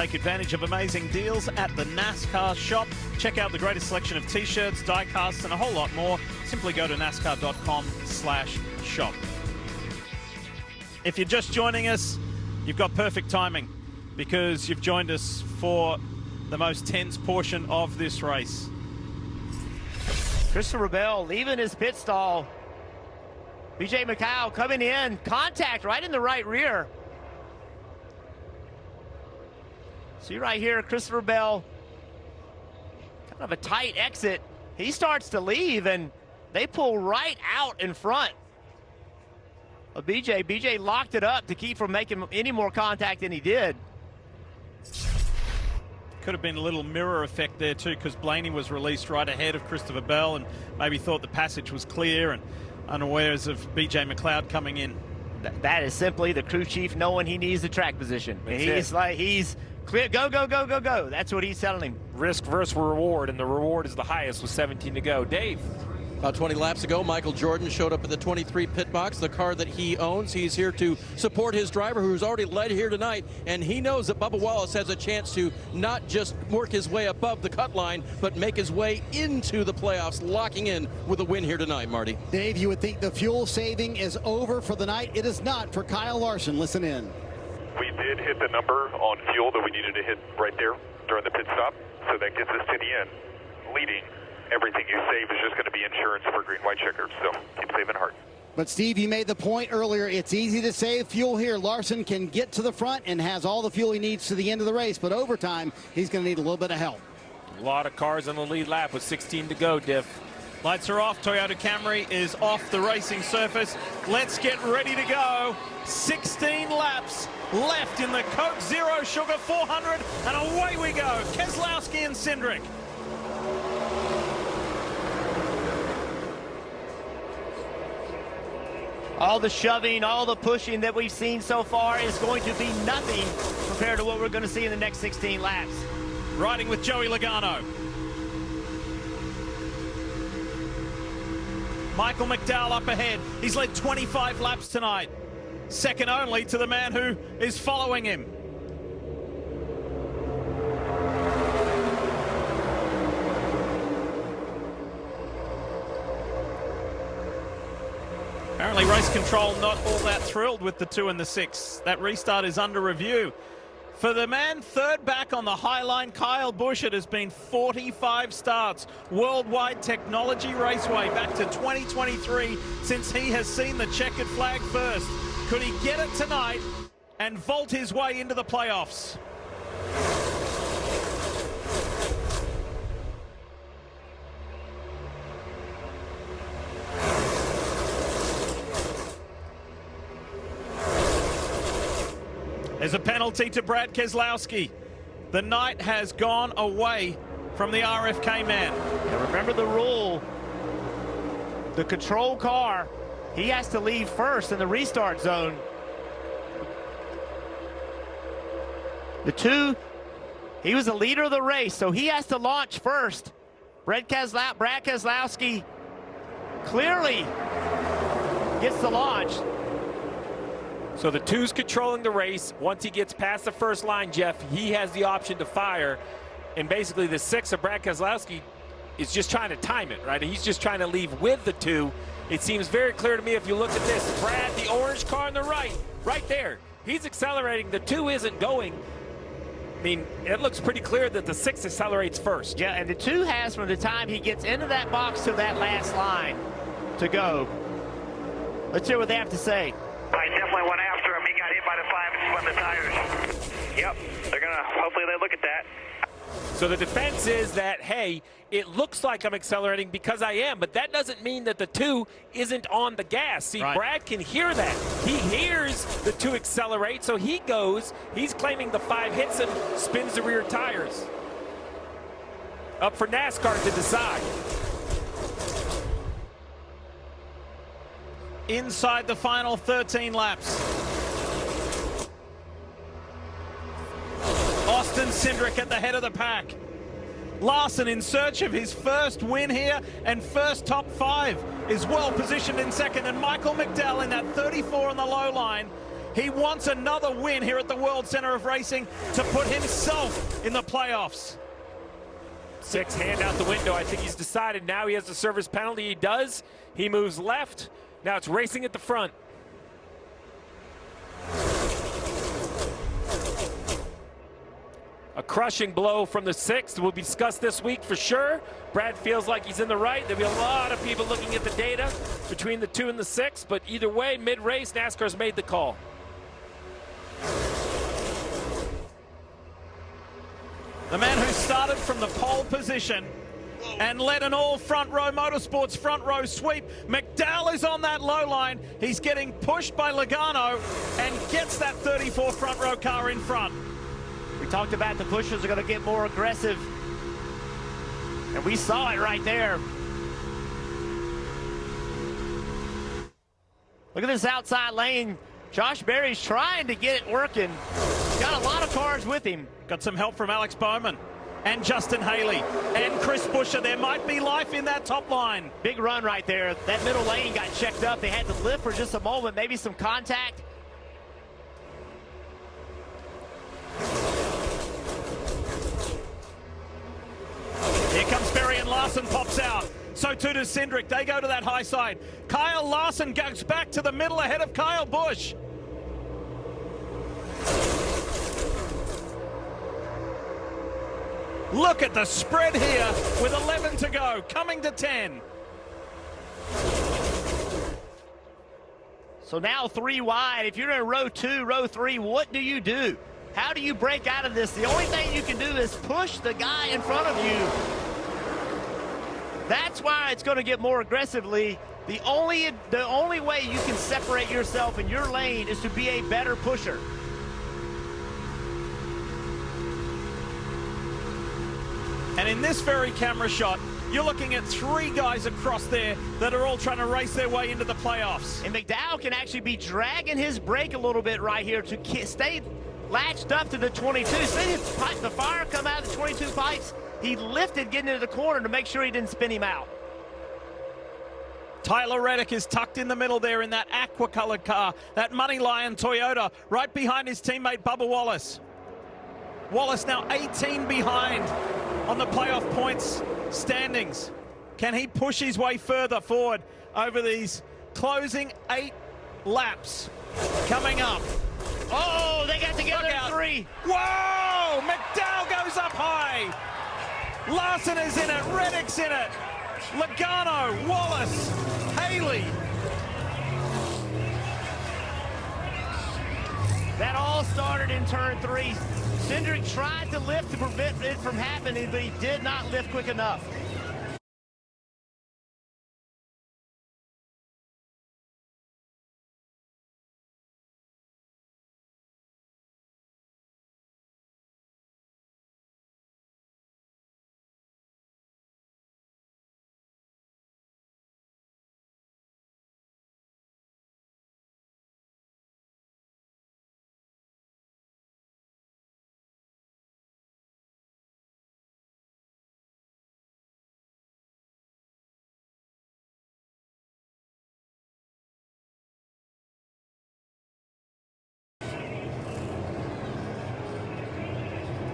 Take advantage of amazing deals at the NASCAR shop. Check out the greatest selection of t-shirts, die-casts, and a whole lot more. Simply go to nascar.com/shop. If you're just joining us, you've got perfect timing because you've joined us for the most tense portion of this race. Christopher Bell leaving his pit stall. BJ Mcdowell coming in, contact right in the right rear. See right here, Christopher Bell, kind of a tight exit. He starts to leave, and they pull right out in front of BJ. BJ locked it up to keep from making any more contact than he did. Could have been a little mirror effect there too, because Blaney was released right ahead of Christopher Bell and maybe thought the passage was clear and unawares of BJ McLeod coming in. That is simply the crew chief knowing he needs the track position. He's clear, go, go, go, go, go. That's what he's telling him. Risk versus reward, and the reward is the highest with 17 to go. Dave. About 20 laps ago, Michael Jordan showed up at the 23 pit box, the car that he owns. He's here to support his driver, who's already led here tonight, and he knows that Bubba Wallace has a chance to not just work his way above the cut line, but make his way into the playoffs, locking in with a win here tonight, Marty. Dave, you would think the fuel saving is over for the night. It is not for Kyle Larson. Listen in. We did hit the number on fuel that we needed to hit right there during the pit stop, so that gets us to the end, leading. Everything you save is just going to be insurance for green, white checkers, so keep saving hard. But Steve, you made the point earlier, it's easy to save fuel here. Larson can get to the front and has all the fuel he needs to the end of the race, but over time, he's going to need a little bit of help. A lot of cars on the lead lap with 16 to go, Diff. Lights are off. Toyota Camry is off the racing surface. Let's get ready to go. 16 laps left in the Coke Zero Sugar 400, and away we go. Keselowski and Cindric. All the shoving, all the pushing that we've seen so far is going to be nothing compared to what we're going to see in the next 16 laps. Riding with Joey Logano. Michael McDowell up ahead. He's led 25 laps tonight. Second only to the man who is following him. Apparently race control not all that thrilled with the 2 and the 6. That restart is under review. For the man third back on the high line, Kyle Busch, it has been 45 starts. Worldwide Technology Raceway back to 2023 since he has seen the checkered flag first. Could he get it tonight and vault his way into the playoffs? There's a penalty to Brad Keselowski. The night has gone away from the RFK man. Now remember the rule. The control car, he has to leave first in the restart zone. The 2, he was the leader of the race, so he has to launch first. Brad Keselowski clearly gets the launch. So the 2's controlling the race. Once he gets past the first line, Jeff, he has the option to fire. And basically the 6 of Brad Keselowski is just trying to time it, right? He's just trying to leave with the 2. It seems very clear to me if you look at this. Brad, the orange car on the right there. He's accelerating. The 2 isn't going. I mean, it looks pretty clear that the 6 accelerates first. Yeah, and the 2 has from the time he gets into that box to that last line to go. Let's hear what they have to say. I definitely went after him. He got hit by the 5 and spun the tires. Yep, they're going to, hopefully they look at that. So the defense is that, hey, it looks like I'm accelerating because I am, but that doesn't mean that the 2 isn't on the gas. See, right. Brad can hear that. He hears the 2 accelerate, so he goes. He's claiming the 5 hits him, spins the rear tires. Up for NASCAR to decide. Inside the final 13 laps. Austin Cindric at the head of the pack. Larson in search of his first win here and first top 5 is well positioned in second, and Michael McDowell in that 34 on the low line He wants another win here at the World Center of Racing to put himself in the playoffs. 6 hand out the window. I think he's decided now he has the service penalty. He does. He moves left. Now it's racing at the front. A crushing blow from the 6th will be discussed this week for sure. Brad feels like he's in the right. There'll be a lot of people looking at the data between the 2 and the 6, but either way, mid-race, NASCAR's made the call. The man who started from the pole position and led an all front row motorsports front row sweep. Mcdowell is on that low line. He's getting pushed by Logano and gets that 34 front row car in front. We talked about the pushers are going to get more aggressive. And we saw it right there. Look at this outside lane. Josh Berry's trying to get it working. He's got a lot of cars with him. Got some help from Alex Bowman and Justin Haley and Chris Buescher. There might be life in that top line. Big run right there. That middle lane got checked up. They had to lift for just a moment, maybe some contact. Here comes Berry and Larson pops out. So too does Cindric. They go to that high side. Kyle Larson goes back to the middle ahead of Kyle Busch. Look at the spread here with 11 to go, coming to 10. So now 3 wide. If you're in row 2, row 3, what do? How do you break out of this? The only thing you can do is push the guy in front of you. That's why it's going to get more aggressively. The only way you can separate yourself in your lane is to be a better pusher. And in this very camera shot, you're looking at 3 guys across there that are all trying to race their way into the playoffs. And Mcdowell can actually be dragging his brake a little bit right here to stay latched up to the 22. See the fire come out of the 22 pipes? He lifted getting into the corner to make sure he didn't spin him out. Tyler Reddick is tucked in the middle there in that aqua-colored car, that Money Lion Toyota, right behind his teammate Bubba Wallace. Wallace now 18 behind on the playoff points standings. Can he push his way further forward over these closing 8 laps coming up? Oh, they got together in 3. Whoa! McDowell goes up high. Larson is in it. Reddick's in it. Logano, Wallace, Haley. That all started in turn 3. Cindric tried to lift to prevent it from happening, but he did not lift quick enough.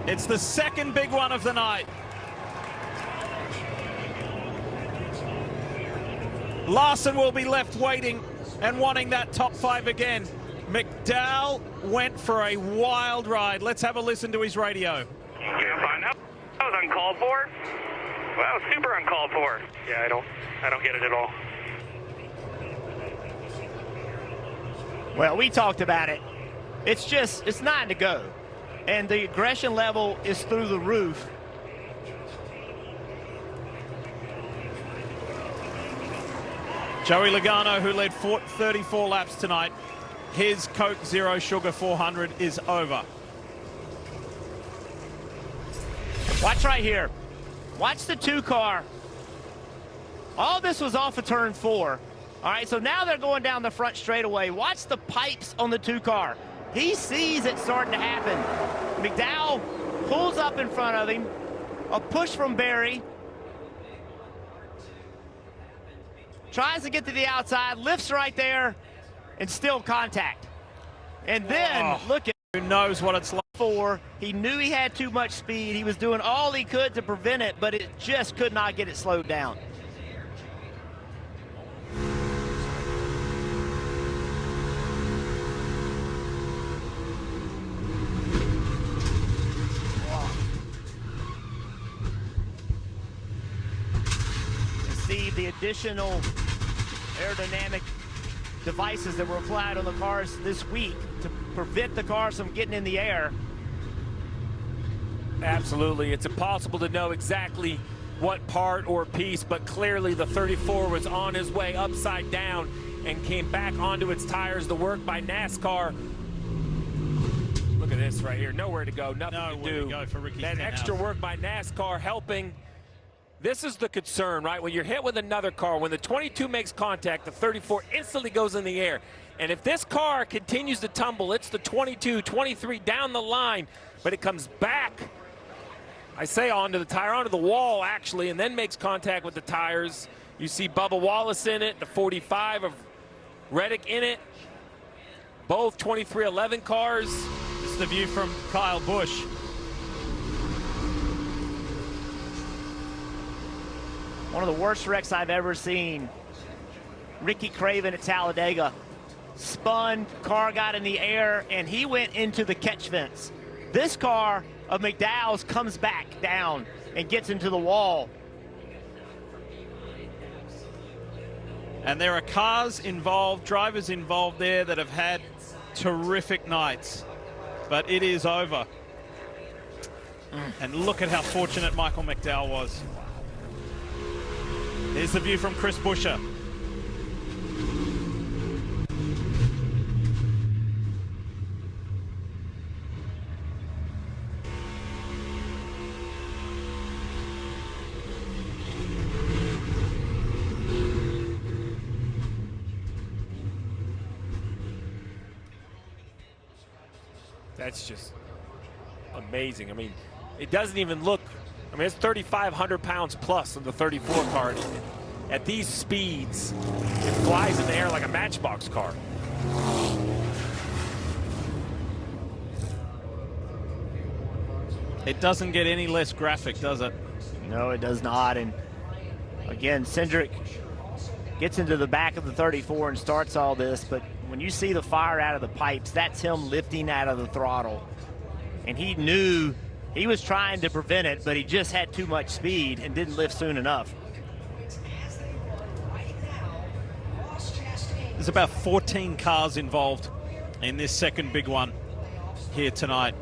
It's the second big one of the night. Larson will be left waiting and wanting that top 5 again. McDowell went for a wild ride. Let's have a listen to his radio. That was uncalled for. Well, super uncalled for. Yeah, I don't get it at all. Well, we talked about it. It's 9 to go. And the aggression level is through the roof. Joey Logano, who led 34 laps tonight, his Coke Zero Sugar 400 is over. Watch right here. Watch the 2 car. All this was off of turn 4. All right, so now they're going down the front straightaway. Watch the pipes on the 2 car. He sees it starting to happen. McDowell pulls up in front of him. A push from Berry. Tries to get to the outside, lifts right there, and still contact. And then look at Who knows what it's like? he knew he had too much speed. He was doing all he could to prevent it, but it just could not get it slowed down. See the additional aerodynamic devices that were applied on the cars this week to prevent the cars from getting in the air. Absolutely. It's impossible to know exactly what part or piece, but clearly the 34 was on his way upside down and came back onto its tires. The work by NASCAR. Look at this right here. Nowhere to go. Nothing to do. To go for Ricky that Stenhouse. extra work by NASCAR helping. This is the concern, right? When you're hit with another car, when the 22 makes contact, the 34 instantly goes in the air. And if this car continues to tumble, it's the 22, 23 down the line, but it comes back, I say onto the tire, onto the wall actually, and then makes contact with the tires. You see Bubba Wallace in it, the 45 of Reddick in it. Both 2311 cars. This is the view from Kyle Busch. One of the worst wrecks I've ever seen. Ricky Craven at Talladega. Spun, car got in the air, and he went into the catch fence. This car of McDowell's comes back down and gets into the wall. And there are cars involved, drivers involved there that have had terrific nights. But it is over. And look at how fortunate Michael McDowell was. Here's the view from Chris Buescher. That's just amazing. I mean, it doesn't even look, I mean, it's 3,500 pounds plus on the 34 car. At these speeds, it flies in the air like a Matchbox car. It doesn't get any less graphic, does it? No, it does not. And again, Cindric gets into the back of the 34 and starts all this, but when you see the fire out of the pipes, that's him lifting out of the throttle. And he knew he was trying to prevent it, but he just had too much speed and didn't lift soon enough. There's about 14 cars involved in this second big one here tonight.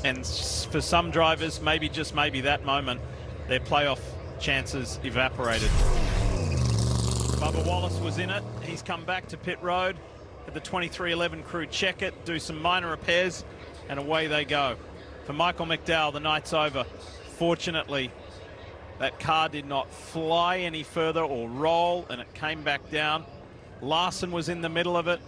And for some drivers, maybe just maybe that moment, their playoff chances evaporated. Bubba Wallace was in it. He's come back to pit road. Had the 2311 crew check it, do some minor repairs, and away they go. For Michael McDowell, the night's over. Fortunately, that car did not fly any further or roll, and it came back down. Larson was in the middle of it.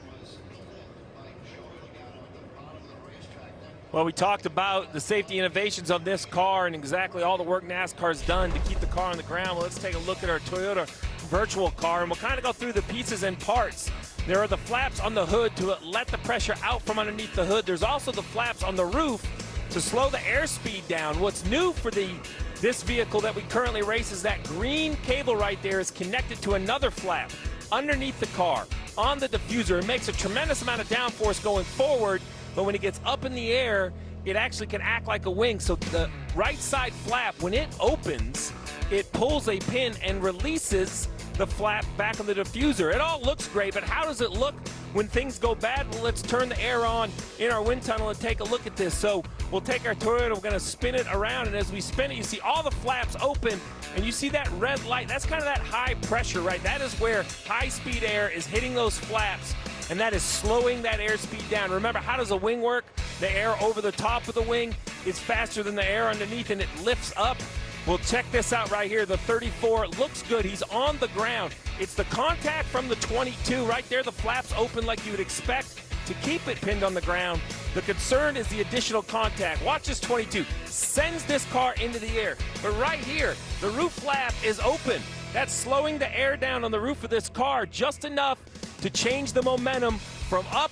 Well, we talked about the safety innovations of this car and exactly all the work NASCAR's done to keep the car on the ground. Well, let's take a look at our Toyota virtual car, and we'll kind of go through the pieces and parts. There are the flaps on the hood to let the pressure out from underneath the hood. There's also the flaps on the roof to slow the airspeed down. What's new for this vehicle that we currently race is that green cable right there is connected to another flap underneath the car on the diffuser. It makes a tremendous amount of downforce going forward, but when it gets up in the air, it actually can act like a wing. So the right side flap, when it opens, it pulls a pin and releases the flap back on the diffuser. It all looks great, but how does it look when things go bad? Well, let's turn the air on in our wind tunnel and take a look at this. So we'll take our Toyota, we're gonna spin it around, and as we spin it, you see all the flaps open, and you see that red light. That's kind of that high pressure, right? That is where high-speed air is hitting those flaps, and that is slowing that airspeed down. Remember, how does a wing work? The air over the top of the wing is faster than the air underneath, and it lifts up. Well, check this out right here. The 34 looks good. He's on the ground. It's the contact from the 22 right there. The flaps open like you would expect to keep it pinned on the ground. The concern is the additional contact. Watch this 22. Sends this car into the air. But right here, the roof flap is open. That's slowing the air down on the roof of this car just enough to change the momentum from up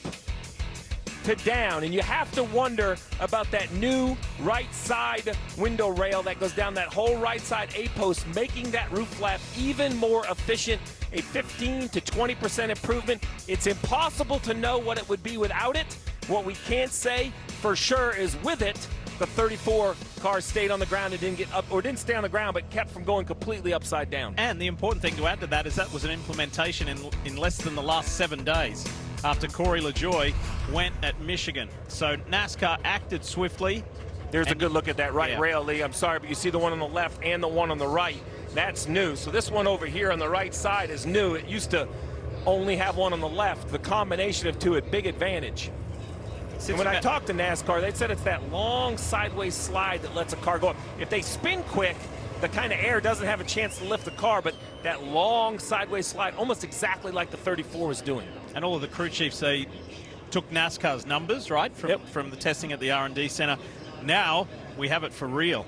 to down. And you have to wonder about that new right side window rail that goes down that whole right side A-post, making that roof flap even more efficient, a 15 to 20% improvement. It's impossible to know what it would be without it. What we can say for sure is with it, the 34 car stayed on the ground and didn't get up, or didn't stay on the ground, but kept from going completely upside down. And the important thing to add to that is that was an implementation in less than the last 7 days after Corey LaJoie went at Michigan. So NASCAR acted swiftly. There's a good look at that right rail, Lee. I'm sorry, but you see the one on the left and the one on the right. That's new. So this one over here on the right side is new. It used to only have one on the left. The combination of two, a big advantage. And when I talked to NASCAR, they said it's that long sideways slide that lets a car go up. If they spin quick, the kind of air doesn't have a chance to lift the car, but that long sideways slide, almost exactly like the 34 was doing. And all of the crew chiefs, they took NASCAR's numbers, right, from the testing at the R&D Center. Now we have it for real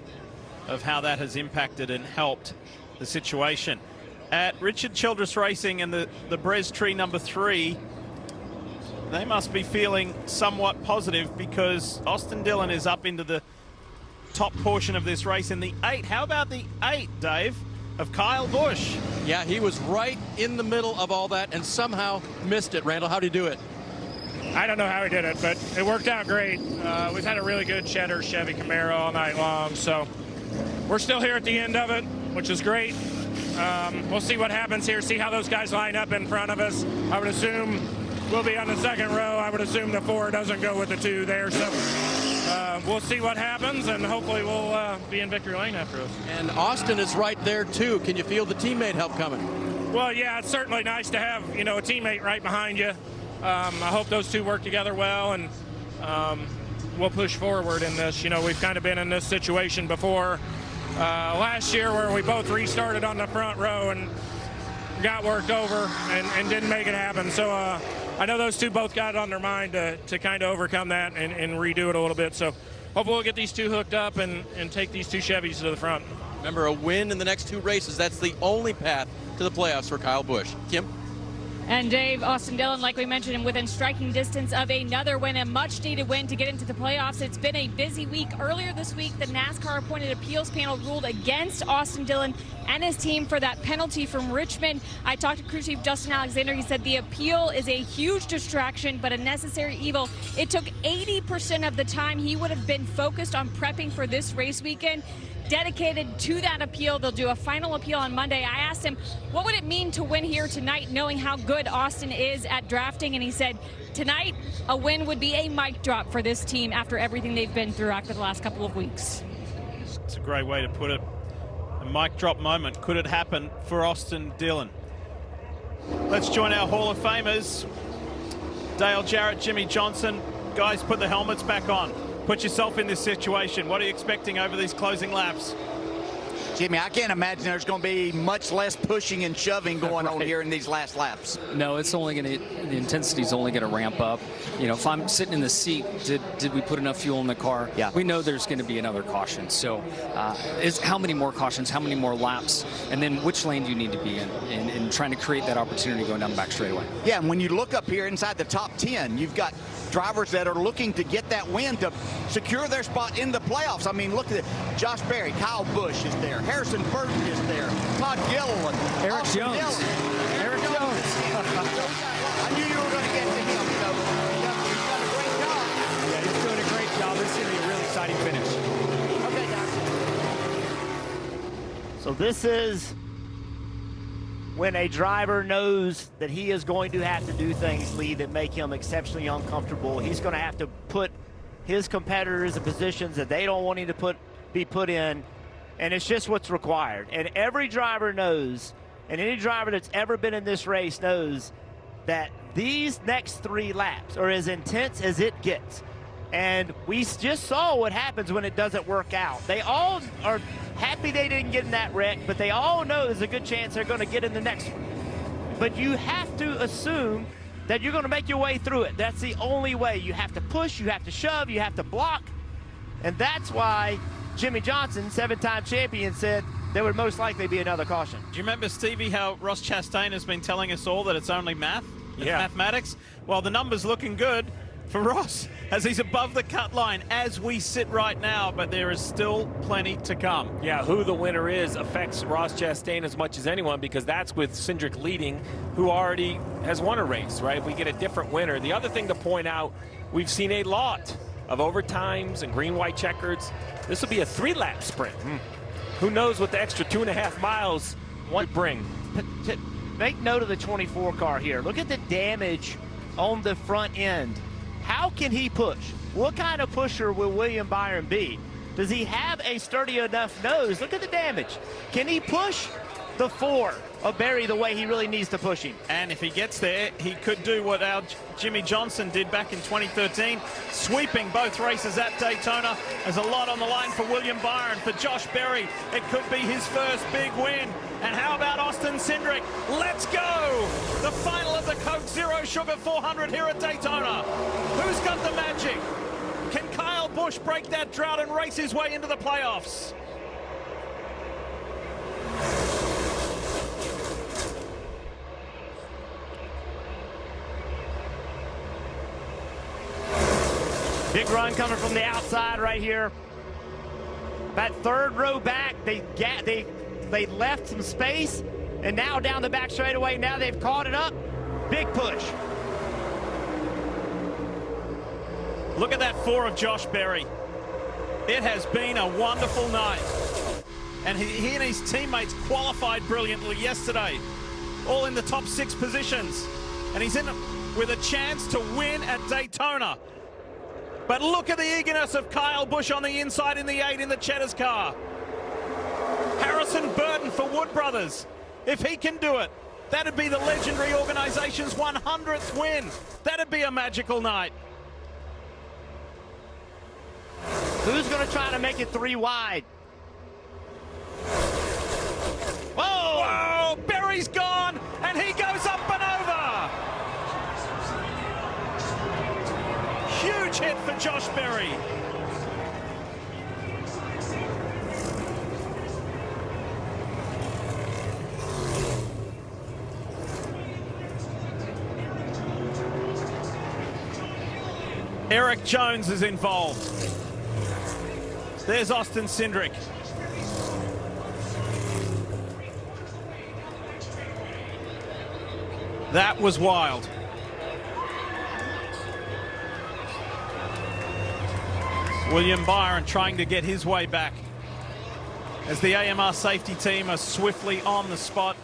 of how that has impacted and helped the situation. At Richard Childress Racing and the Brez Tree number 3, they must be feeling somewhat positive because Austin Dillon is up into the top portion of this race in the 8. How about the 8, Dave, of Kyle Busch? Yeah, he was right in the middle of all that and somehow missed it. Randall, how'd he do it? I don't know how he did it, but it worked out great. We've had a really good Cheddar Chevy Camaro all night long, so we're still here at the end of it, which is great. We'll see what happens here, see how those guys line up in front of us. I would assume we'll be on the second row. I would assume the 4 doesn't go with the 2 there, so we'll see what happens, and hopefully we'll be in victory lane after us. And Austin is right there, too. Can you feel the teammate help coming? Well, yeah, it's certainly nice to have, a teammate right behind you. I hope those 2 work together well, and we'll push forward in this. We've kind of been in this situation before last year where we both restarted on the front row and got worked over and didn't make it happen. So I know those 2 both got it on their mind to kind of overcome that and redo it a little bit. So hopefully we'll get these 2 hooked up and take these 2 Chevys to the front. Remember, a win in the next 2 races, that's the only path to the playoffs for Kyle Busch. Kim? And Dave, Austin Dillon, like we mentioned, within striking distance of another win, a much-needed win to get into the playoffs. It's been a busy week. Earlier this week, the NASCAR-appointed appeals panel ruled against Austin Dillon and his team for that penalty from Richmond. I talked to crew chief Justin Alexander. He said the appeal is a huge distraction, but a necessary evil. It took 80% of the time he would have been focused on prepping for this race weekend, dedicated to that appeal. They'll do a final appeal on Monday. I asked him, what would it mean to win here tonight, knowing how good Austin is at drafting? And he said, tonight, a win would be a mic drop for this team after everything they've been through after the last couple of weeks. It's a great way to put it. A mic drop moment. Could it happen for Austin Dillon? Let's join our Hall of Famers. Dale Jarrett, Jimmy Johnson. Guys, put the helmets back on. Put yourself in this situation. What are you expecting over these closing laps? Jimmy, I can't imagine there's going to be much less pushing and shoving going on here in these last laps. No, it's only going to, the intensity is only going to ramp up. If I'm sitting in the seat, did we put enough fuel in the car? Yeah. We know there's going to be another caution. So it's how many more cautions, how many more laps, and then which lane do you need to be in trying to create that opportunity going down the back straightaway. Yeah, and when you look up here inside the top 10, you've got drivers that are looking to get that win to secure their spot in the playoffs. I mean, look at it. Josh Berry, Kyle Busch is there. Harrison Burton is there. Todd Gilliland. Eric Jones. Eric Jones. I knew you were going to get to him, so he's done a great job. Yeah, he's doing a great job. This is going to be a really exciting finish. Okay, Doc. So this is when a driver knows that he is going to have to do things, Lee, that make him exceptionally uncomfortable. He's going to have to put his competitors in positions that they don't want him to be put in, and it's just what's required. And every driver knows, and any driver that's ever been in this race knows, that these next 3 laps are as intense as it gets. And we just saw what happens when it doesn't work out. They all are happy they didn't get in that wreck, but they all know there's a good chance they're going to get in the next one. But you have to assume that you're going to make your way through it. That's the only way. You have to push, you have to shove, you have to block. And that's why Jimmy Johnson, 7-time champion, said there would most likely be another caution. Do you remember, Stevie, how Ross Chastain has been telling us all that it's only math? It's mathematics. Well, the number's looking good for Ross as he's above the cut line as we sit right now, but there is still plenty to come. Yeah, who the winner is affects Ross Chastain as much as anyone, because that's with Cindric leading, who already has won a race, right? If we get a different winner. The other thing to point out, we've seen a lot of overtimes and green-white checkers. This will be a 3-lap sprint. Who knows what the extra 2.5 miles would bring. Make note of the 24 car here. Look at the damage on the front end. How can he push? What kind of pusher will William Byron be? Does he have a sturdy enough nose? Look at the damage. Can he push the 4 of Berry the way he really needs to push him? And if he gets there, he could do what our Jimmy Johnson did back in 2013, sweeping both races at Daytona. There's a lot on the line for William Byron. For Josh Berry, it could be his first big win. And how about Austin Cindric? Let's go! The final of the Coke Zero Sugar 400 here at Daytona. Who's got the magic? Can Kyle Busch break that drought and race his way into the playoffs? Big run coming from the outside right here. That third row back, they left some space, and now down the back straightaway, now they've caught it up. Big push. Look at that 4 of Josh Berry. It has been a wonderful night. And he and his teammates qualified brilliantly yesterday, all in the top 6 positions. And he's in with a chance to win at Daytona. But look at the eagerness of Kyle Busch on the inside in the 8 in the Cheddar's car. Harrison Burton for Wood Brothers. If he can do it, that'd be the legendary organization's 100th win. That'd be a magical night. Who's going to try to make it 3 wide? Whoa! Whoa! Berry's gone, and he goes up and over. Huge hit for Josh Berry. Eric Jones is involved. There's Austin Cindric. That was wild. William Byron trying to get his way back as the AMR safety team are swiftly on the spot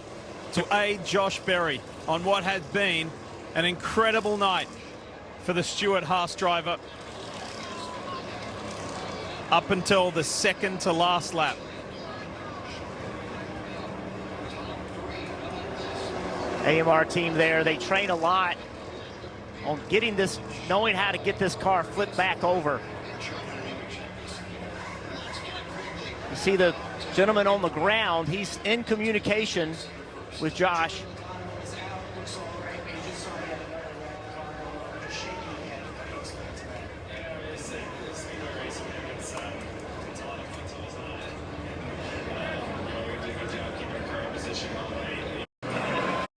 to aid Josh Berry on what has been an incredible night for the Stewart Haas driver up until the second to last lap. AMR team there, they train a lot on getting this, knowing how to get this car flipped back over. You see the gentleman on the ground, he's in communication with Josh.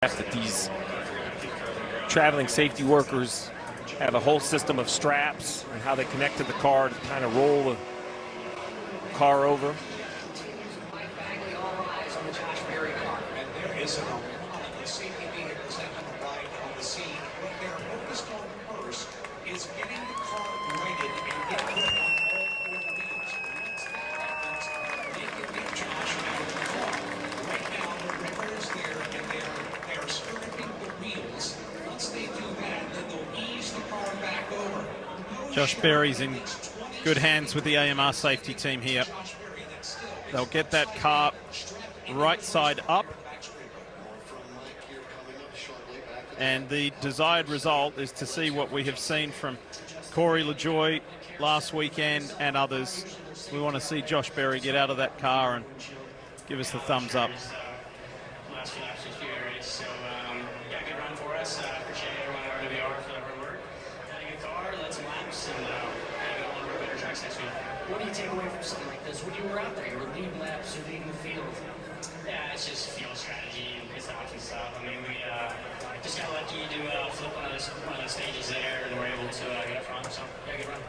That these traveling safety workers have a whole system of straps and how they connect to the car to kind of roll the car over. Josh Berry's in good hands with the AMR safety team here. They'll get that car right side up. And the desired result is to see what we have seen from Corey LaJoie last weekend and others. We want to see Josh Berry get out of that car and give us the thumbs up. What do you take away from something like this? When you were out there, you were leading laps, you're leading the field. Yeah, it's just fuel strategy and pit stops and stuff. I mean, we just got lucky to flip one of the stages there, and we're able to get up front. So, yeah, good run.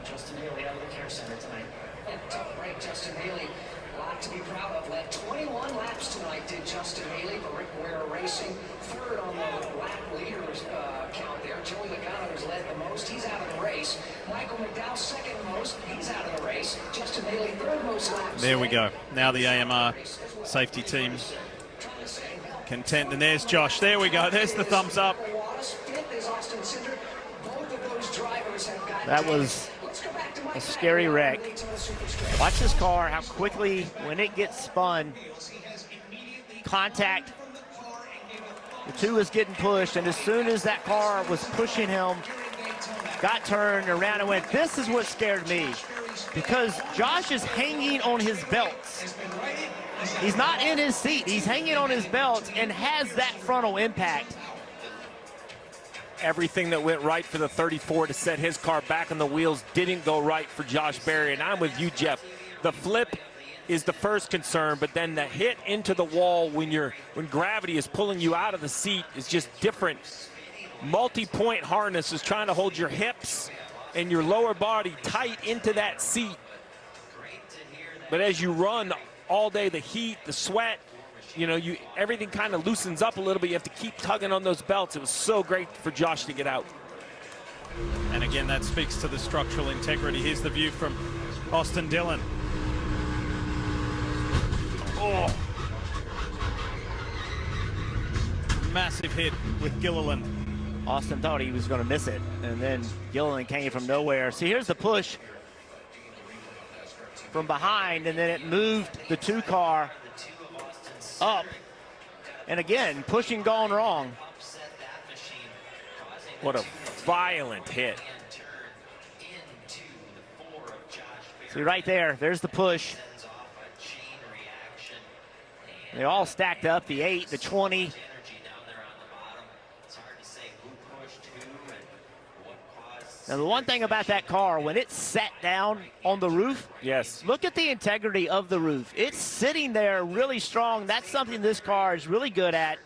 Justin Haley out of the care center tonight. And top right, Justin Haley, a lot to be proud of. Led 21 laps tonight, did Justin Haley for Rick Ware Racing. Third on the lap leaders count there. Joey Logano has led the most. He's out of the race. Michael McDowell second most. He's out of the race. Justin Haley third most laps. There we go. Now the AMR safety team content. And there's Josh. There we go. There's the thumbs up. That was a scary wreck. Watch this car, how quickly, when it gets spun, contact. The two was getting pushed, and as soon as that car was pushing him, got turned around and went. This is what scared me, because Josh is hanging on his belts. He's not in his seat. He's hanging on his belts and has that frontal impact. Everything that went right for the 34 to set his car back on the wheels didn't go right for Josh Berry. And I'm with you, Jeff. The flip is the first concern, but then the hit into the wall when gravity is pulling you out of the seat is just different. Multi-point harness is trying to hold your hips and your lower body tight into that seat. But as you run all day, the heat, the sweat, everything kind of loosens up a little bit. You have to keep tugging on those belts. It was so great for Josh to get out. And again, that speaks to the structural integrity. Here's the view from Austin Dillon. Oh. Massive hit with Gilliland. Austin thought he was going to miss it, and then Gilliland came from nowhere. See, here's the push from behind, and then it moved the two car up. And again, pushing gone wrong. What a violent hit. See right there, there's the push. They all stacked up, the 8, the 20. Now, the one thing about that car, when it's sat down on the roof, yes, look at the integrity of the roof. It's sitting there really strong. That's something this car is really good at.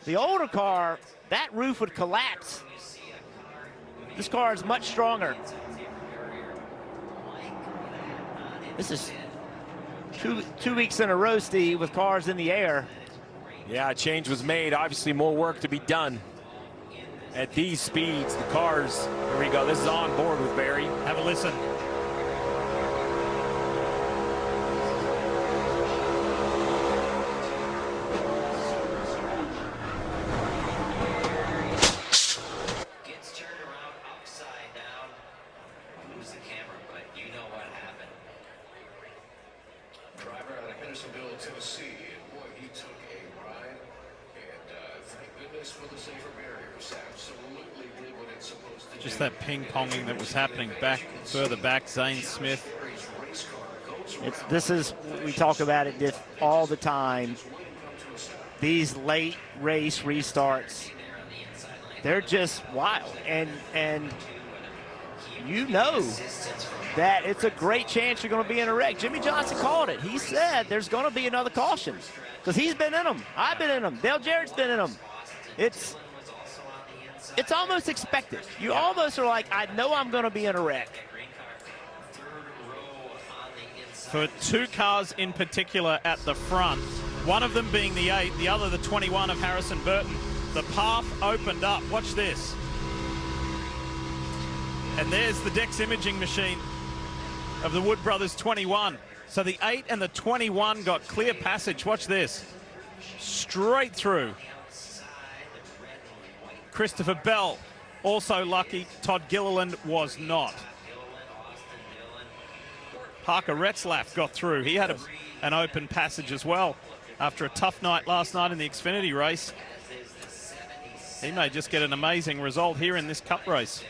The older car, that roof would collapse. This car is much stronger. This is two weeks in a row, Steve, with cars in the air. Yeah, a change was made. Obviously, more work to be done. At these speeds, the cars, here we go. This is on board with Barry. Have a listen. Gets turned around upside down. I'll lose the camera, but you know what happened. Driver out of Hendersonville, Tennessee. And boy, he took a ride. And thank goodness for the safer barriers. Absolutely did what it's supposed to do. Just that ping-ponging that was happening further back. Zane Smith. This is, we talk about it all the time. These late race restarts, they're just wild. And you know that it's a great chance you're going to be in a wreck. Jimmy Johnson called it. He said there's going to be another caution because he's been in them. I've been in them. Dale Jarrett's been in them. It's almost expected. You almost are like, I know I'm going to be in a wreck. For two cars in particular at the front, one of them being the 8, the other the 21 of Harrison Burton, the path opened up. Watch this. And there's the Dex imaging machine of the Wood Brothers 21. So the 8 and the 21 got clear passage. Watch this. Straight through. Christopher Bell, also lucky. Todd Gilliland was not. Parker Retzlaff got through. He had an open passage as well after a tough night last night in the Xfinity race. He may just get an amazing result here in this Cup race.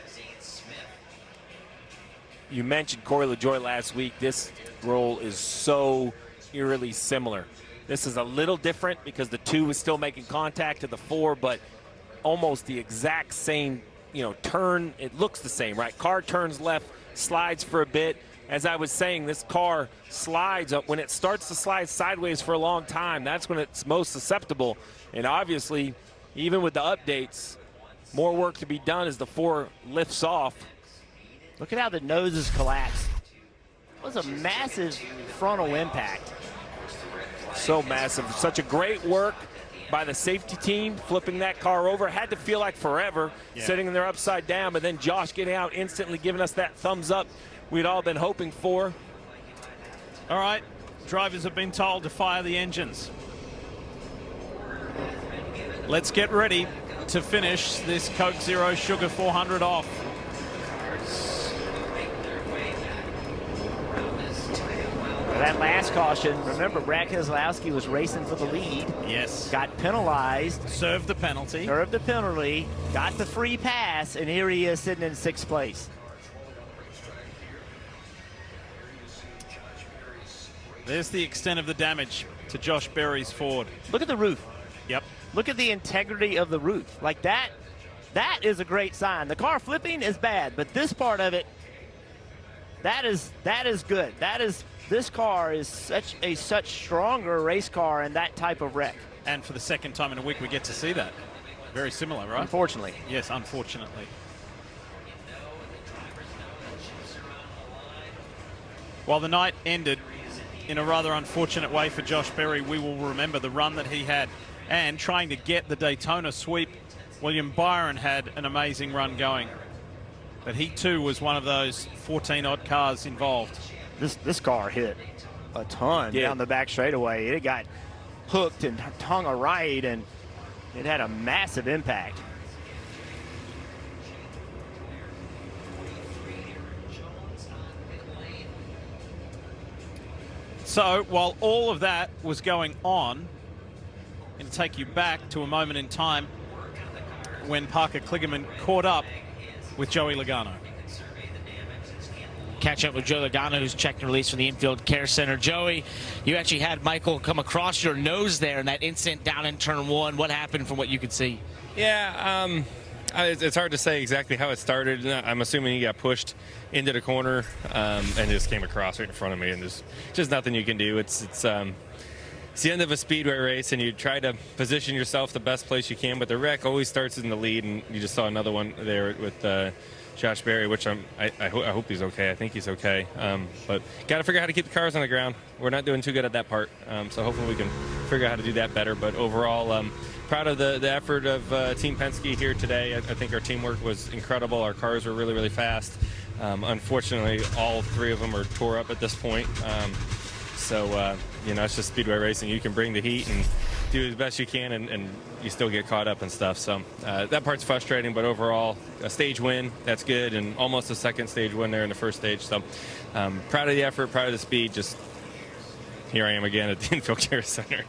You mentioned Corey LaJoie last week. This role is so eerily similar. This is a little different because the 2 is still making contact to the 4, but almost the exact same, turn. It looks the same, right? Car turns left, slides for a bit, as I was saying, this car slides up. When it starts to slide sideways for a long time, that's when it's most susceptible. And obviously, even with the updates, more work to be done as the 4 lifts off. Look at how the noses collapse. It was a massive frontal impact. So massive. Such a great work by the safety team, flipping that car over. Had to feel like forever, sitting in there upside down, but then Josh getting out instantly, giving us that thumbs up we'd all been hoping for. All right, drivers have been told to fire the engines. Let's get ready to finish this Coke Zero Sugar 400 off. That last caution, remember, Brad Keselowski was racing for the lead. Yes. Got penalized. Served the penalty. Served the penalty. Got the free pass, and here he is sitting in 6th place. There's the extent of the damage to Josh Berry's Ford. Look at the roof. Yep. Look at the integrity of the roof. Like that is a great sign. The car flipping is bad, but this part of it, that is good. This car is such stronger race car in that type of wreck. And for the second time in a week, we get to see that. Very similar, right? Unfortunately. Yes, unfortunately. While the night ended in a rather unfortunate way for Josh Berry, we will remember the run that he had. And trying to get the Daytona sweep, William Byron had an amazing run going. But he too was one of those 14-odd cars involved. This car hit a ton down the back straightaway. It got hooked and hung a right, and it had a massive impact. So while all of that was going on, I'm going to take you back to a moment in time when Parker Kligerman caught up with Joey Logano. Catch up with Joey Logano, who's checked and released from the infield care center. Joey, you actually had Michael come across your nose there in that instant down in turn 1. What happened from what you could see? Yeah, it's hard to say exactly how it started. I'm assuming he got pushed into the corner and just came across right in front of me, and there's just nothing you can do. It's the end of a speedway race, and you try to position yourself the best place you can, but the wreck always starts in the lead, and you just saw another one there with Josh Berry, which I hope he's okay. I think he's okay. But got to figure out how to keep the cars on the ground. We're not doing too good at that part, so hopefully we can figure out how to do that better. But overall, proud of the effort of Team Penske here today. I think our teamwork was incredible. Our cars were really, really fast. Unfortunately, all 3 of them are tore up at this point. So, it's just speedway racing. You can bring the heat and do as best you can, and you still get caught up and stuff. So that part's frustrating, but overall, a stage win, that's good, and almost a second stage win there in the first stage. So proud of the effort, proud of the speed. Just here I am again at the infield care center.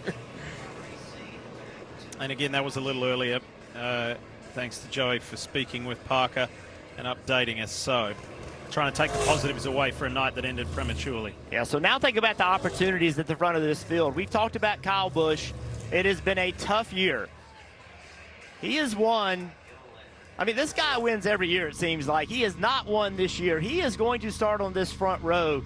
And again, that was a little earlier. Thanks to Joey for speaking with Parker and updating us. So trying to take the positives away for a night that ended prematurely. Yeah, so now think about the opportunities at the front of this field. We've talked about Kyle Busch. It has been a tough year. He has won. I mean, this guy wins every year, it seems like. He has not won this year. He is going to start on this front row,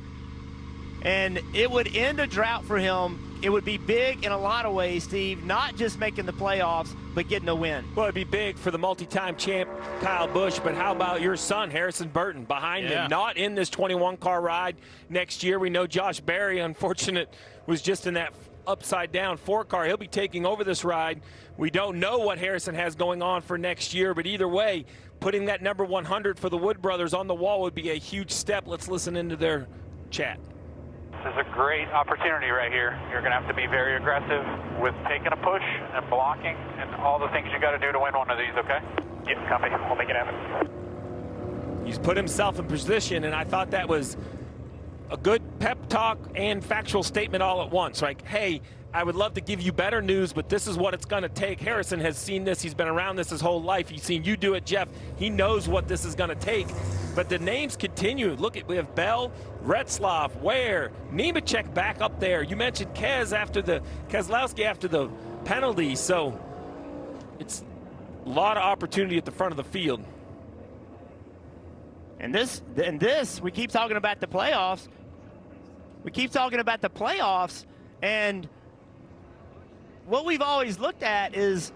and it would end a drought for him. It would be big in a lot of ways, Steve, not just making the playoffs, but getting a win. Well, it'd be big for the multi-time champ Kyle Busch, but how about your son, Harrison Burton, behind him, not in this 21-car ride next year? We know Josh Berry, unfortunate, was just in that upside-down 4-car. He'll be taking over this ride. We don't know what Harrison has going on for next year, but either way, putting that number 100 for the Wood brothers on the wall would be a huge step. Let's listen into their chat. This is a great opportunity right here. You're going to have to be very aggressive with taking a push and blocking and all the things you got to do to win one of these, okay? Yeah, copy. We'll make it happen. He's put himself in position, and I thought that was a good pep talk and factual statement all at once. Like, hey, I would love to give you better news, but this is what it's going to take. Harrison has seen this. He's been around this his whole life. He's seen you do it, Jeff. He knows what this is going to take. But the names continue. Look, we have Bell, Retzlaff, Ware, Nemechek back up there. You mentioned Keselowski after the penalty. So it's a lot of opportunity at the front of the field. And this, we keep talking about the playoffs. we keep talking about the playoffs, and what we've always looked at is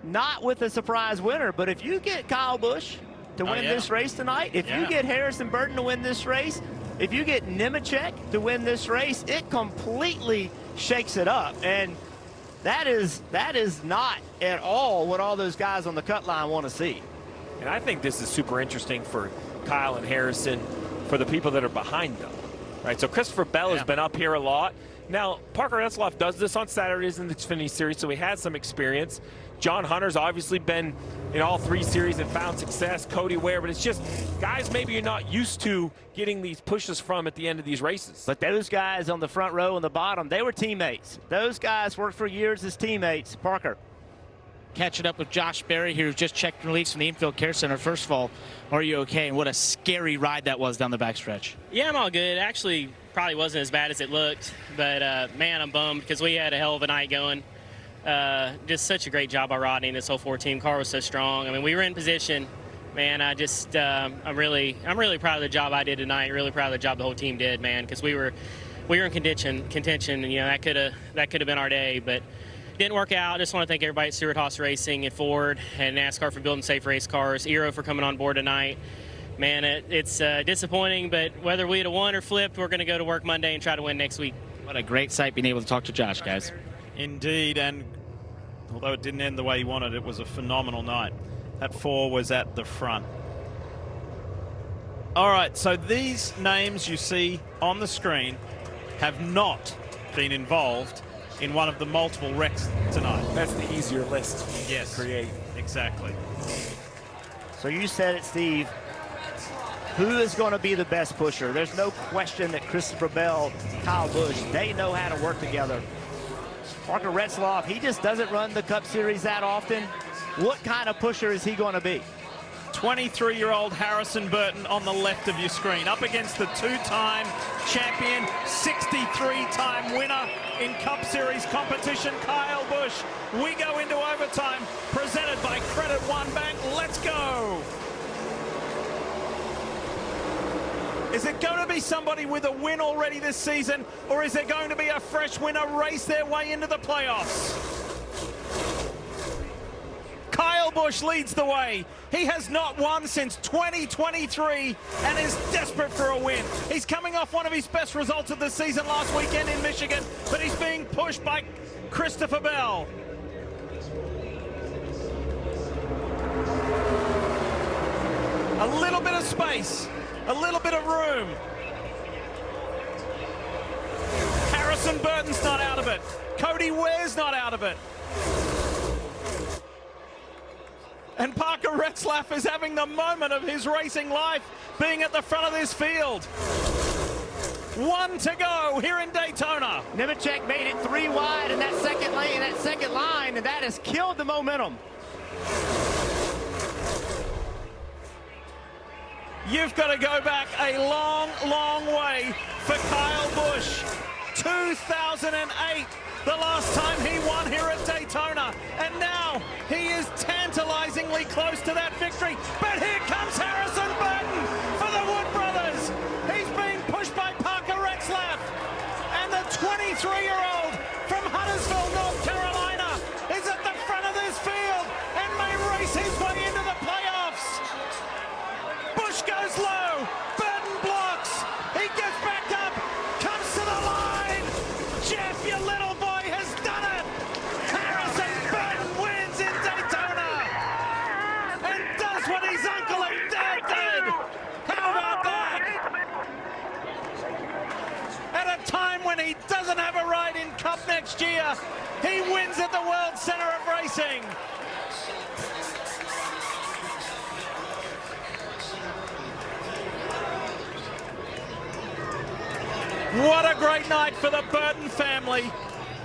not with a surprise winner, but if you get Kyle Busch to win this race tonight, if you get Harrison Burton to win this race, if you get Nemechek to win this race, it completely shakes it up. And that is not at all what all those guys on the cut line want to see. And I think this is super interesting for Kyle and Harrison, for the people that are behind them. Right, so Christopher Bell has been up here a lot. Now, Parker Retzlaff does this on Saturdays in the Xfinity Series, so he has some experience. John Hunter's obviously been in all 3 series and found success. Cody Ware, but it's just guys maybe you're not used to getting these pushes from at the end of these races. But those guys on the front row and the bottom, they were teammates. Those guys worked for years as teammates. Parker. Catching up with Josh Berry here, who's just checked and released from the infield care center. First of all, are you okay? And what a scary ride that was down the backstretch. Yeah, I'm all good. Actually, probably wasn't as bad as it looked. But, man, I'm bummed because we had a hell of a night going. Just such a great job by Rodney and this whole 4 team. Car was so strong. I mean, we were in position. Man, I'm really proud of the job I did tonight. Really proud of the job the whole team did, man, because we were in contention, and, you know, that could have been our day, but didn't work out. Just want to thank everybody at Stewart Haas Racing and Ford and NASCAR for building safe race cars. Eero for coming on board tonight. Man, it's disappointing, but whether we'd have won or flipped, we're going to go to work Monday and try to win next week. What a great sight being able to talk to Josh, guys. Indeed, and although it didn't end the way he wanted, it was a phenomenal night. That 4 was at the front. All right, so these names you see on the screen have not been involved in one of the multiple wrecks tonight. That's the easier list to create. Exactly. So you said it, Steve. Who is going to be the best pusher? There's no question that Christopher Bell, Kyle Busch, they know how to work together. Parker Retzlaff, he just doesn't run the Cup Series that often. What kind of pusher is he going to be? 23-year-old Harrison Burton on the left of your screen, up against the 2-time champion, 63-time winner in Cup Series competition, Kyle Busch. We go into overtime, presented by Credit One Bank. Let's go. Is it going to be somebody with a win already this season, or is it going to be a fresh winner race their way into the playoffs? Kyle Busch leads the way. He has not won since 2023 and is desperate for a win. He's coming off one of his best results of the season last weekend in Michigan, but he's being pushed by Christopher Bell. A little bit of space, a little bit of room. Harrison Burton's not out of it. Cody Ware's not out of it. And Parker Retzlaff is having the moment of his racing life, being at the front of this field. 1 to go here in Daytona. Nemechek made it 3 wide in that second lane, that second line, and that has killed the momentum. You've got to go back a long, long way for Kyle Busch. 2008. The last time he won here at Daytona, and now he is tantalizingly close to that victory. But here comes Harrison Burton for the Wood Brothers. He's being pushed by Parker Retzlaff, and the 23-year-old from Huntersville, North Carolina, is at the front of this field and may race his way into the playoffs. Busch goes low. Burton blocks. He gets back up, comes to the line. Jeff, you little boy. When he doesn't have a ride in Cup next year, he wins at the World Center of Racing. What a great night for the Burton family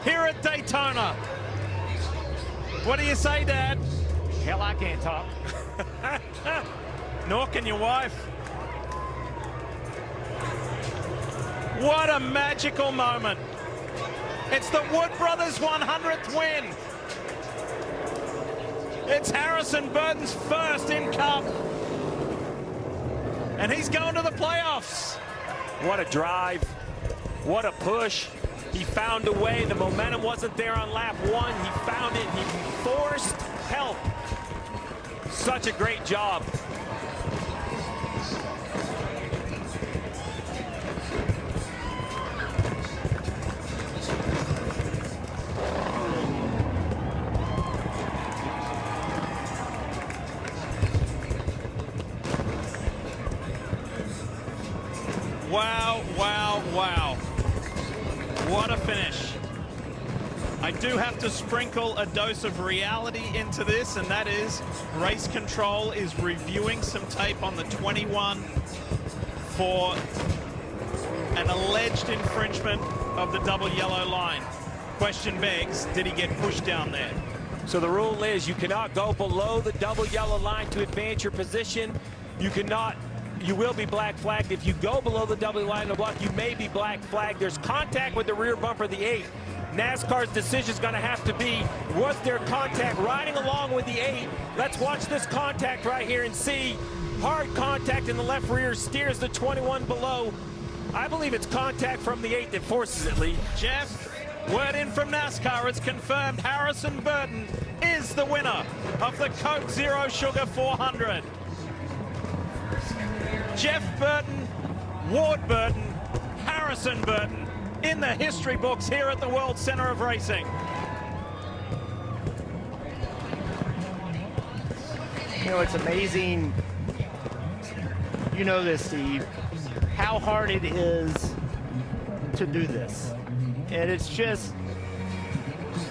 here at Daytona. What do you say, Dad? Hell, I can't talk. Nor can your wife. What a magical moment. It's the Wood Brothers 100th win. It's Harrison Burton's first in Cup. And he's going to the playoffs. What a drive. What a push. He found a way. The momentum wasn't there on lap 1. He found it. He forced help. Such a great job. Wow, wow, wow. What a finish. I do have to sprinkle a dose of reality into this, and that is race control is reviewing some tape on the 21 for an alleged infringement of the double yellow line. Question begs, did he get pushed down there? So the rule is you cannot go below the double yellow line to advance your position. You will be black flagged. If you go below the double line of block, you may be black flagged. There's contact with the rear bumper of the 8. NASCAR's decision is going to have to be, was there contact riding along with the 8? Let's watch this contact right here and see. Hard contact in the left rear steers the 21 below. I believe it's contact from the 8 that forces it, Lee. Jeff, word in from NASCAR, it's confirmed Harrison Burton is the winner of the Coke Zero Sugar 400. Jeff Burton, Ward Burton, Harrison Burton in the history books here at the World Center of Racing. You know, it's amazing, you know this, Steve, how hard it is to do this. And it's just,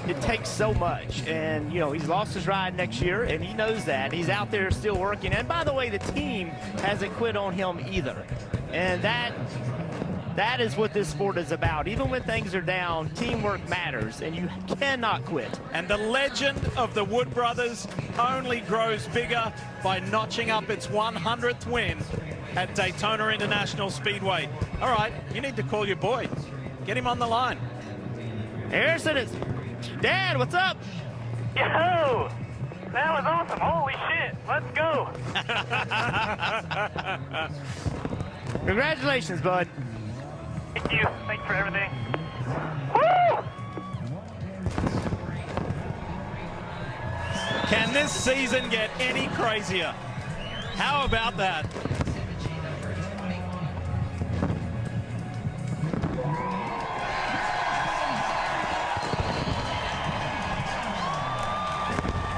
it takes so much. And, you know, he's lost his ride next year, and he knows that. He's out there still working. And, by the way, the team hasn't quit on him either. And that is what this sport is about. Even when things are down, teamwork matters, and you cannot quit. And the legend of the Wood brothers only grows bigger by notching up its 100th win at Daytona International Speedway. All right, you need to call your boy. Get him on the line. Harrison is... Dad, what's up? Yo! That was awesome. Holy shit. Let's go. Congratulations, bud. Thank you. Thanks for everything. Woo! Can this season get any crazier? How about that?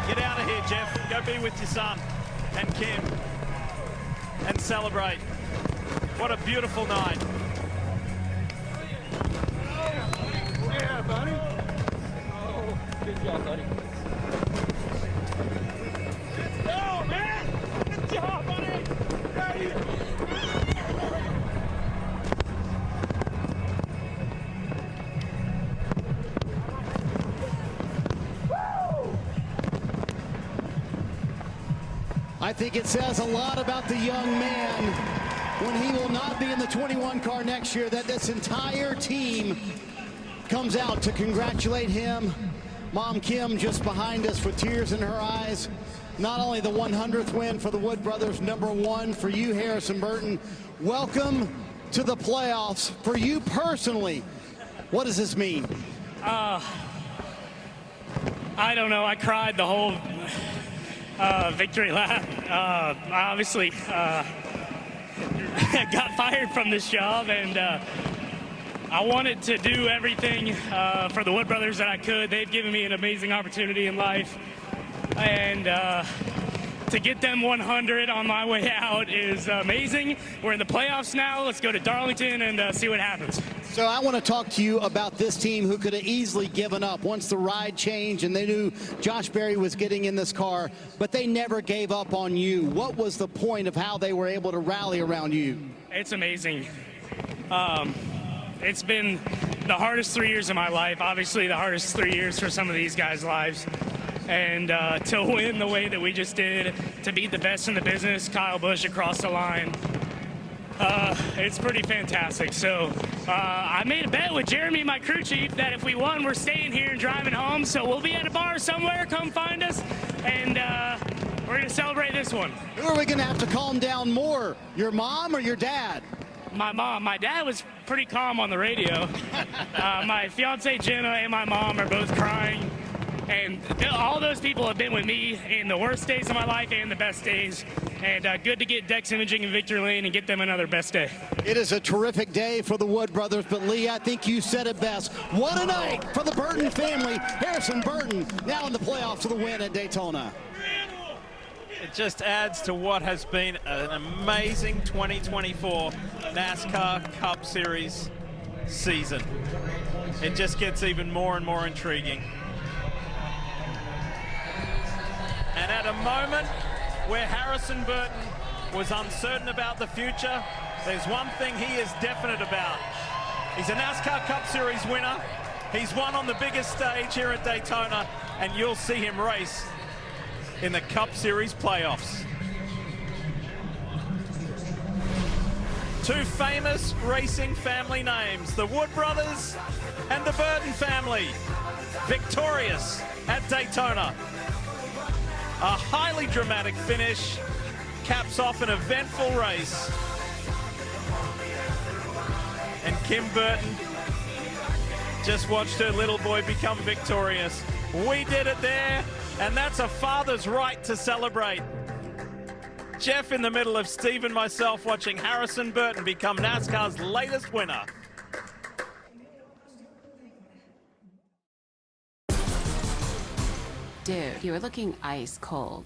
Get out of here, Jeff. Go be with your son and Kim and celebrate. What a beautiful night. Yeah, buddy. Oh, good job, buddy. Oh, man! Good job, buddy! Ready? I think it says a lot about the young man when he will not be in the 21 car next year, that this entire team comes out to congratulate him. Mom Kim just behind us with tears in her eyes. Not only the 100th win for the Wood brothers, #1 for you, Harrison Burton. Welcome to the playoffs. For you personally, what does this mean? I don't know. I cried the whole victory lap. Obviously, got fired from this job, and I wanted to do everything for the Wood brothers that I could. They've given me an amazing opportunity in life, and to get them 100 on my way out is amazing. We're in the playoffs now. Let's go to Darlington and see what happens. So I want to talk to you about this team who could have easily given up once the ride changed and they knew Josh Berry was getting in this car, but they never gave up on you. What was the point of how they were able to rally around you? It's amazing. It's been the hardest 3 years of my life, obviously the hardest 3 years for some of these guys' lives. And to win the way that we just did, to beat the best in the business, Kyle Busch across the line, it's pretty fantastic. So I made a bet with Jeremy, my crew chief, that if we won, we're staying here and driving home. So we'll be at a bar somewhere. Come find us, and we're going to celebrate this one. Who are we going to have to calm down more, your mom or your dad? My mom. My dad was pretty calm on the radio. My fiance Jenna and my mom are both crying. And all those people have been with me in the worst days of my life and the best days. And good to get Dex Imaging and Victory Lane and get them another best day. It is a terrific day for the Wood brothers, but Lee, I think you said it best. What a night for the Burton family. Harrison Burton now in the playoffs with a win at Daytona. It just adds to what has been an amazing 2024 NASCAR Cup Series season. It just gets even more and more intriguing. And at a moment where Harrison Burton was uncertain about the future, there's one thing he is definite about. He's a NASCAR Cup Series winner. He's won on the biggest stage here at Daytona, and you'll see him race in the Cup Series playoffs. Two famous racing family names, the Wood brothers and the Burton family, victorious at Daytona. A highly dramatic finish caps off an eventful race. And Kim Burton just watched her little boy become victorious. We did it there, and that's a father's right to celebrate. Jeff in the middle of Steve and myself watching Harrison Burton become NASCAR's latest winner. Dude, you were looking ice cold.